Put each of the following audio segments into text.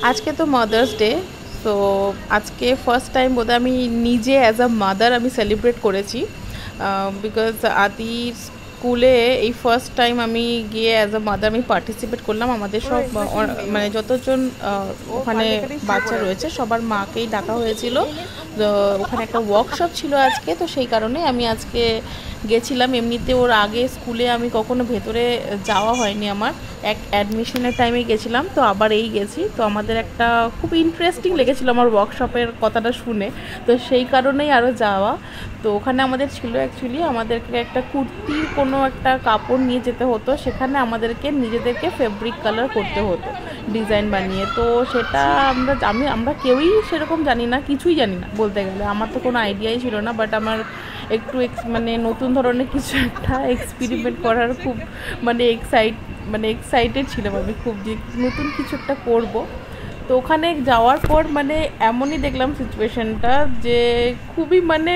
আজকে তো mother's day. তো আজকে ফার্স্ট টাইম বোধহয় আমি নিজে অ্যাজ আ মাদার আমি সেলিব্রেট করেছি, বিকজ আদির স্কুলে এই ফার্স্ট টাইম আমি গিয়ে অ্যাজ আ মাদার আমি পার্টিসিপেট করলাম। আমাদের সব মানে যতজন ওখানে বাচ্চা রয়েছে সবার মাকেই ডাকা হয়েছিল। তো ওখানে একটা ওয়ার্কশপ ছিল আজকে, তো সেই কারণে আমি আজকে গেছিলাম। এমনিতে ওর আগে স্কুলে আমি কখনো ভেতরে যাওয়া হয়নি, আমার এক অ্যাডমিশনের টাইমে গেছিলাম, তো আবার এই গেছি। তো আমাদের একটা খুব ইন্টারেস্টিং লেগেছিলো আমার ওয়ার্কশপের কথাটা শুনে, তো সেই কারণেই আরও যাওয়া। তো ওখানে আমাদের ছিল অ্যাকচুয়ালি আমাদেরকে একটা কুর্তির কোনো একটা কাপড় নিয়ে যেতে হতো, সেখানে আমাদেরকে নিজেদেরকে ফেব্রিক কালার করতে হতো ডিজাইন বানিয়ে। তো সেটা আমরা কেউই সেরকম জানি না, কিছুই জানি না বলতে গেলে। আমার তো কোনো আইডিয়াই ছিল না, বাট আমার একটু মানে নতুন ধরনের কিছু একটা এক্সপেরিমেন্ট করার খুব এক্সাইটেড ছিলাম আমি খুব, যে নতুন কিছু একটা করবো। তো ওখানে যাওয়ার পর মানে এমনই দেখলাম সিচুয়েশনটা, যে খুবই মানে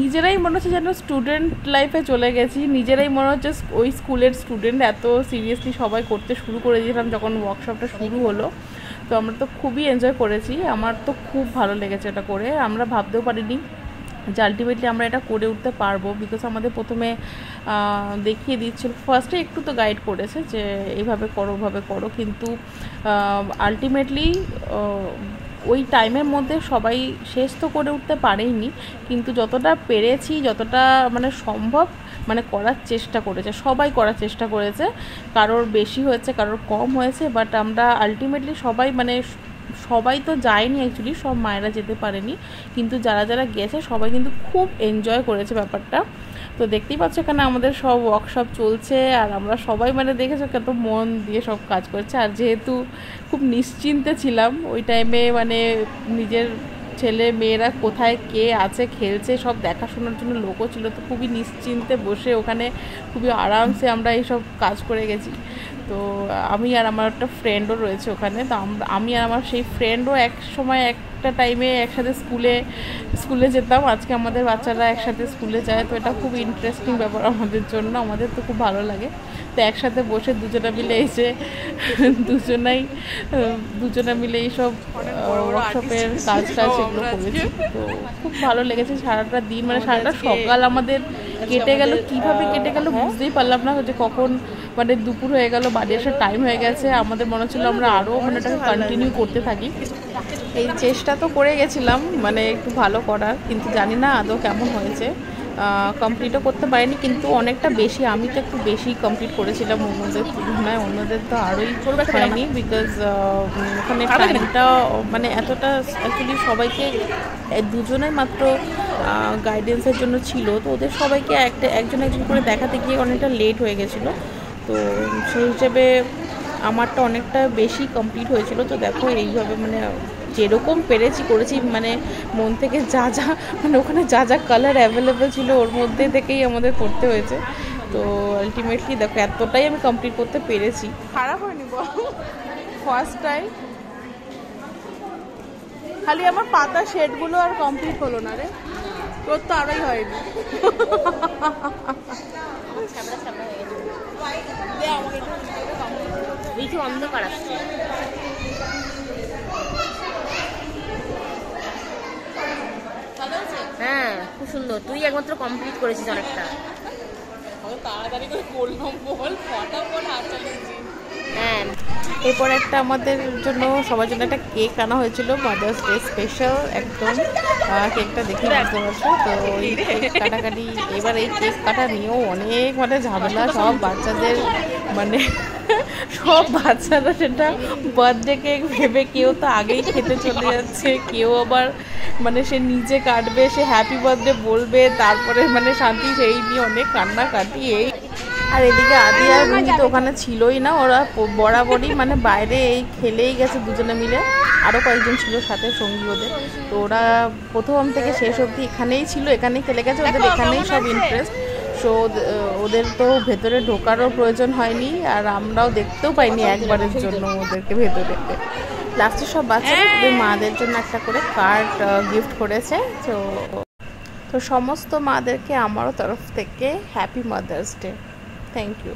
নিজেরাই মনে হচ্ছে যেন স্টুডেন্ট লাইফে চলে গেছি, নিজেরাই মনে হচ্ছে ওই স্কুলের স্টুডেন্ট। এত সিরিয়াসলি সবাই করতে শুরু করে দিয়েছিলাম যখন ওয়ার্কশপটা শুরু হলো। তো আমরা তো খুবই এনজয় করেছি, আমার তো খুব ভালো লেগেছে এটা করে। আমরা ভাবতেও পারিনি যে আলটিমেটলি আমরা এটা করে উঠতে পারবো, বিকজ আমাদের প্রথমে দেখিয়ে দিচ্ছিল, ফার্স্টে একটু তো গাইড করেছে যে এইভাবে করো ওভাবে করো, কিন্তু আলটিমেটলি ওই টাইমের মধ্যে সবাই শেষ তো করে উঠতে পারেইনি, কিন্তু যতটা পেরেছি, যতটা মানে সম্ভব মানে করার চেষ্টা করেছে, সবাই করার চেষ্টা করেছে। কারোর বেশি হয়েছে, কারোর কম হয়েছে, বাট আমরা আলটিমেটলি সবাই তো যায়নি অ্যাকচুয়ালি, সব মায়েরা যেতে পারেনি, কিন্তু যারা যারা গেছে সবাই কিন্তু খুব এনজয় করেছে ব্যাপারটা। তো দেখতেই পাচ্ছ এখানে আমাদের সব ওয়ার্কশপ চলছে, আর আমরা সবাই মানে দেখেছো কত মন দিয়ে সব কাজ করছে। আর যেহেতু খুব নিশ্চিন্তে ছিলাম ওই টাইমে, মানে নিজের ছেলে মেয়েরা কোথায় কে আছে খেলছে সব দেখাশোনার জন্য লোকও ছিল, তো খুবই নিশ্চিন্তে বসে ওখানে খুবই আরামসে আমরা এইসব কাজ করে গেছি। তো আমি আর আমার একটা ফ্রেন্ডও রয়েছে ওখানে, তো আমি আর আমার সেই ফ্রেন্ডও এক সময় একটা টাইমে একসাথে স্কুলে যেতাম। আজকে আমাদের বাচ্চারা একসাথে স্কুলে যায়, তো এটা খুব ইন্টারেস্টিং ব্যাপার আমাদের জন্য, আমাদের তো খুব ভালো লাগে। তো একসাথে বসে দুজনে মিলে এসে দুজনে মিলে এইসব ওয়ার্কশপের কাজটা সেগুলো করেছি। তো খুব ভালো লেগেছে সারাটা দিন, মানে সারাটা সকাল আমাদের কেটে গেল, কিভাবে কেটে গেল বুঝতেই পারলাম না, যে কখন মানে দুপুর হয়ে গেল, বাড়ি আসার টাইম হয়ে গেছে। আমাদের মনে হচ্ছিলো আমরা আরও মানে এটাকে কন্টিনিউ করতে থাকি। এই চেষ্টা তো করে গেছিলাম মানে একটু ভালো করার, কিন্তু জানি না আদৌ কেমন হয়েছে। কমপ্লিটও করতে পারিনি, কিন্তু অনেকটা বেশি, আমি তো একটু বেশি কমপ্লিট করেছিলাম অন্যদের তুলনায়। অন্যদের তো আরোই হয়নি, বিকজ ওখানে টাইমটা মানে এতটা অ্যাকচুয়ালি সবাইকে দুজনেই মাত্র গাইডেন্সের জন্য ছিল, তো ওদের সবাইকে একজন করে দেখাতে গিয়ে অনেকটা লেট হয়ে গেছিলো। তো সেই হিসেবে আমারটা অনেকটা বেশি কমপ্লিট হয়েছিল। তো দেখো এইভাবে মানে যেরকম পেরেছি করেছি, মানে মন থেকে যা মানে ওখানে যা কালার অ্যাভেলেবেল ছিল ওর মধ্যে থেকেই আমাদের করতে হয়েছে। তো আলটিমেটলি দেখো এতটাই আমি কমপ্লিট করতে পেরেছি। খারাপ হয়নি বল, ফার্স্ট টাইম। খালি আমার পাতা শেডগুলো আর কমপ্লিট হলো না রে, তোর তো আরোই হয়নি। অন্ধকার আসছে। হ্যাঁ খুব সুন্দর, তুই একমাত্র কমপ্লিট করেছিস অনেকটা। তাড়াতাড়ি করে করলাম বল, ফটাফট হাত চালিয়েছি। হ্যাঁ, এরপর একটা আমাদের জন্য সবার জন্য একটা কেক আনা হয়েছিল, মাদার্স ডে স্পেশাল একদম। কেকটা দেখে বুঝতে পারছো। তো এই কেক কাটাকাটি, এবার এই কেক কাটা নিয়েও অনেক মানে ঝামেলা। সব বাচ্চারা সেটা বার্থডে কেক ভেবে কেউ তো আগেই খেতে চলে যাচ্ছে, কেউ আবার মানে সে নিজে কাটবে, সে হ্যাপি বার্থডে বলবে, তারপরে মানে শান্তি, সেই নিয়ে অনেক কান্নাকাটি। এই আর এদিকে আদি আর রুহি তো ওখানে ছিলই না, ওরা বরাবরই মানে বাইরে এই খেলেই গেছে দুজনে মিলে। আরও কয়েকজন ছিল সাথে সঙ্গী ওদের, তো ওরা প্রথম থেকে শেষ অবধি এখানেই ছিল, এখানেই খেলে গেছে, ওদের এখানেই সব ইন্টারেস্ট। সো ওদের তো ভেতরে ঢোকারও প্রয়োজন হয়নি, আর আমরাও দেখতেও পাইনি একবারের জন্য ওদেরকে ভেতরে। লাস্টে সব বাচ্চারা ওদের মাদের জন্য একটা করে কার্ড গিফট করেছে। তো সমস্ত মাদেরকে আমারও তরফ থেকে happy mother's day. Thank you.